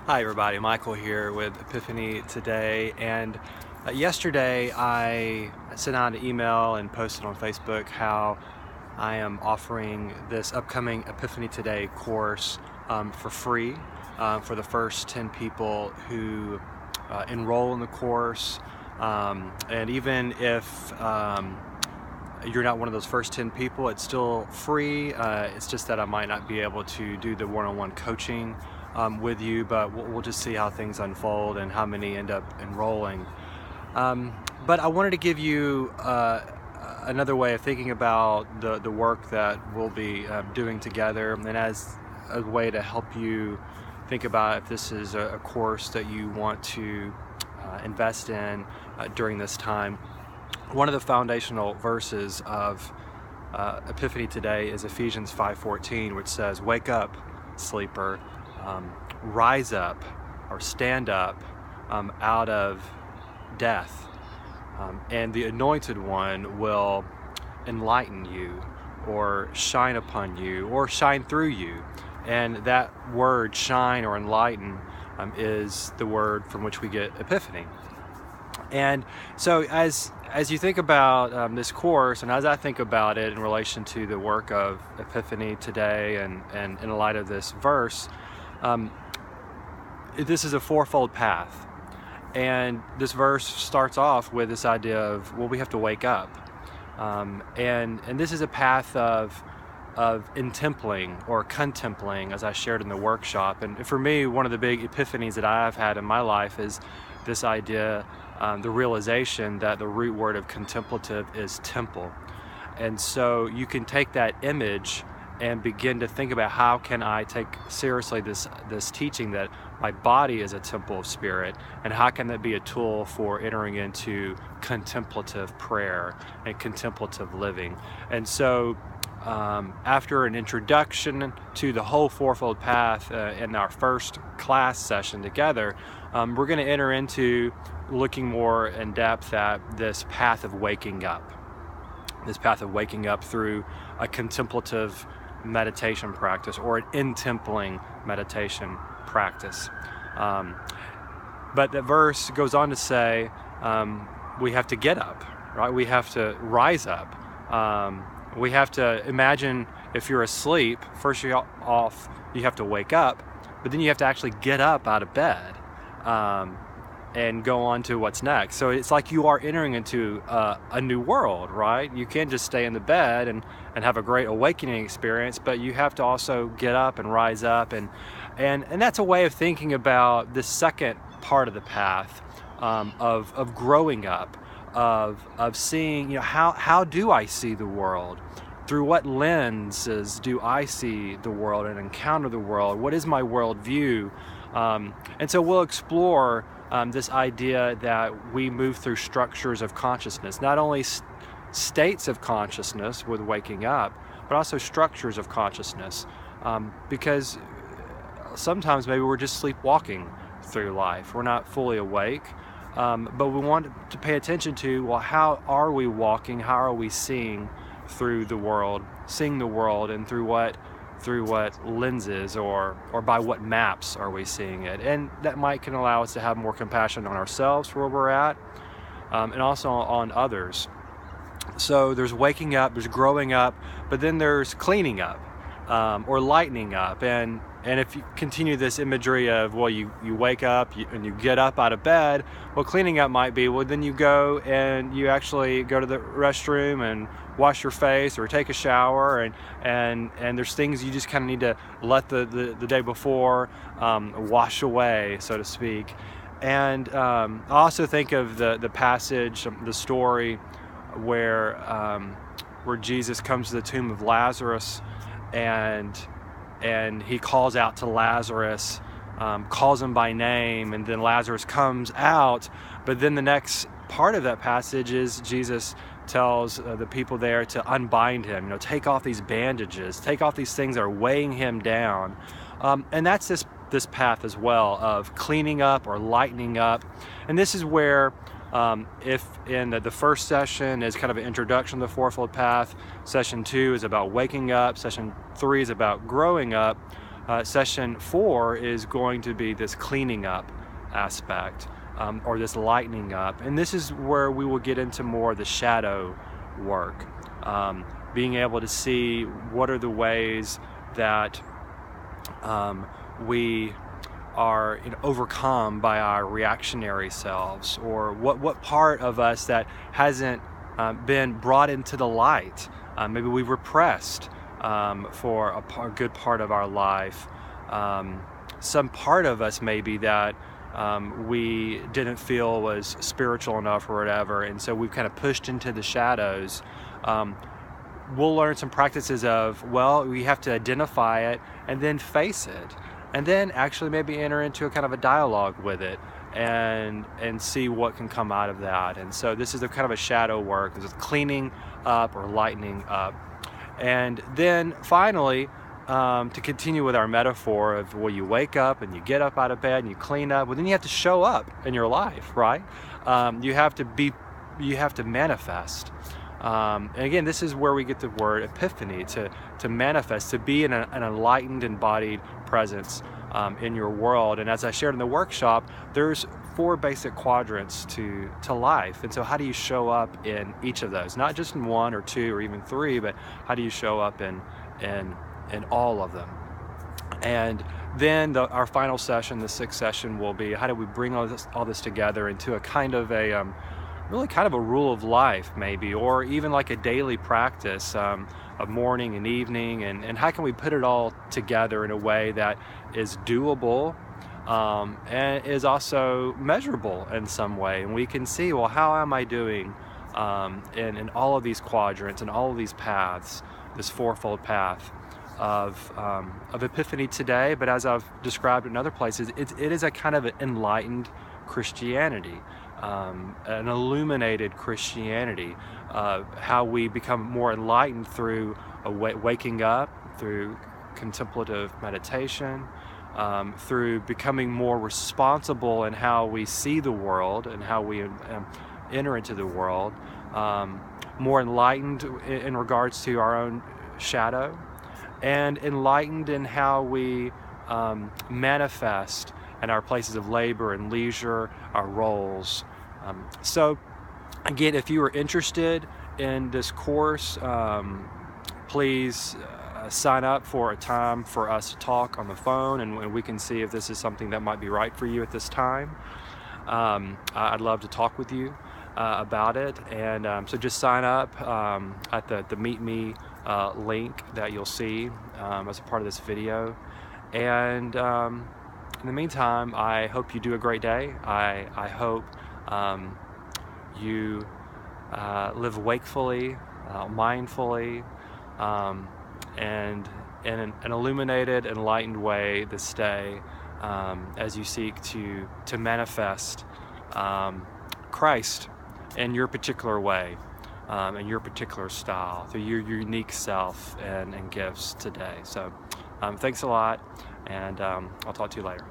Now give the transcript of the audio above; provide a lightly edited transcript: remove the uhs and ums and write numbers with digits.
Hi everybody, Michael here with Epiphany Today, and yesterday I sent out an email and posted on Facebook how I am offering this upcoming Epiphany Today course for free for the first 10 people who enroll in the course, and even if you're not one of those first 10 people, it's still free. It's just that I might not be able to do the one-on-one coaching with you, but we'll just see how things unfold and how many end up enrolling. But I wanted to give you another way of thinking about the work that we'll be doing together, and as a way to help you think about if this is a course that you want to invest in during this time. One of the foundational verses of Epiphany Today is Ephesians 5:14, which says, "Wake up, sleeper, rise up or stand up out of death, and the Anointed One will enlighten you or shine upon you or shine through you." And that word, shine or enlighten, is the word from which we get epiphany. And so as you think about this course, and as I think about it in relation to the work of Epiphany Today, and in light of this verse, this is a fourfold path. And this verse starts off with this idea of, well, we have to wake up. And this is a path of intempling or contempling, as I shared in the workshop. And for me, one of the big epiphanies that I've had in my life is this idea, the realization that the root word of contemplative is temple. And so you can take that image and begin to think about, how can I take seriously this teaching that my body is a temple of spirit, and how can that be a tool for entering into contemplative prayer and contemplative living. And so after an introduction to the whole fourfold path in our first class session together, we're going to enter into looking more in depth at this path of waking up. This path of waking up through a contemplative meditation practice or an intempling meditation practice. But the verse goes on to say we have to get up, right? We have to rise up. We have to imagine, if you're asleep, first off, you have to wake up, but then you have to actually get up out of bed and go on to what's next. So it's like you are entering into a new world, right? You can't just stay in the bed and have a great awakening experience, but you have to also get up and rise up. And that's a way of thinking about the second part of the path of growing up, of seeing, how do I see the world? Through what lenses do I see the world and encounter the world? What is my worldview? And so we'll explore this idea that we move through structures of consciousness, not only states of consciousness with waking up, but also structures of consciousness, because sometimes maybe we're just sleepwalking through life. We're not fully awake, but we want to pay attention to, well, how are we walking? How are we seeing through the world, seeing the world, and through what lenses or by what maps are we seeing it? And that can allow us to have more compassion on ourselves where we're at, and also on others. So there's waking up, there's growing up, but then there's cleaning up, or lightening up. And if you continue this imagery of, well, you wake up and you get up out of bed, well, cleaning up might be, well, then you go and you actually go to the restroom and wash your face or take a shower, and there's things you just kind of need to let the day before wash away, so to speak. And I also think of the passage, the story where Jesus comes to the tomb of Lazarus, and he calls out to Lazarus, calls him by name, and then Lazarus comes out. But then the next part of that passage is Jesus tells the people there to unbind him, take off these bandages, take off these things that are weighing him down. And that's this path as well of cleaning up or lightening up. And this is where, if in the first session is kind of an introduction to the fourfold path, session 2 is about waking up, session 3 is about growing up, Session 4 is going to be this cleaning up aspect, or this lightening up. And this is where we will get into more of the shadow work, being able to see what are the ways that we are overcome by our reactionary selves, or what part of us that hasn't been brought into the light. Maybe we've repressed for a good part of our life. Some part of us maybe that we didn't feel was spiritual enough or whatever, and so we've kind of pushed into the shadows. We'll learn some practices of, well, we have to identify it and then face it, and then actually maybe enter into a kind of a dialogue with it and see what can come out of that. And so this is a kind of a shadow work. This is cleaning up or lightening up. And then finally, to continue with our metaphor of, well, you wake up and you get up out of bed and you clean up, well, then you have to show up in your life, right? You have to manifest. And again, this is where we get the word epiphany, to manifest, to be an enlightened, embodied presence in your world. And as I shared in the workshop, there's 4 basic quadrants to life. And so how do you show up in each of those? Not just in 1 or 2 or even 3, but how do you show up in all of them? And then our final session, the 6th session, will be how do we bring all this together into a kind of a really kind of a rule of life, maybe, or even like a daily practice of morning and evening, and how can we put it all together in a way that is doable and is also measurable in some way, and we can see, well, how am I doing in all of these quadrants and all of these paths, this fourfold path of Epiphany today. But as I've described in other places, it is a kind of an enlightened Christianity, an illuminated Christianity, how we become more enlightened through waking up, through contemplative meditation, through becoming more responsible in how we see the world and how we enter into the world, more enlightened in regards to our own shadow, and enlightened in how we manifest in our places of labor and leisure, our roles. So again, if you are interested in this course, please sign up for a time for us to talk on the phone, and we can see if this is something that might be right for you at this time. I'd love to talk with you about it, and so just sign up at the Meet Me link that you'll see as a part of this video. And in the meantime, I hope you do a great day. I hope you live wakefully, mindfully, and in an illuminated, enlightened way this day, as you seek to manifest Christ in your particular way, in your particular style, through your unique self and gifts today. So thanks a lot, and I'll talk to you later.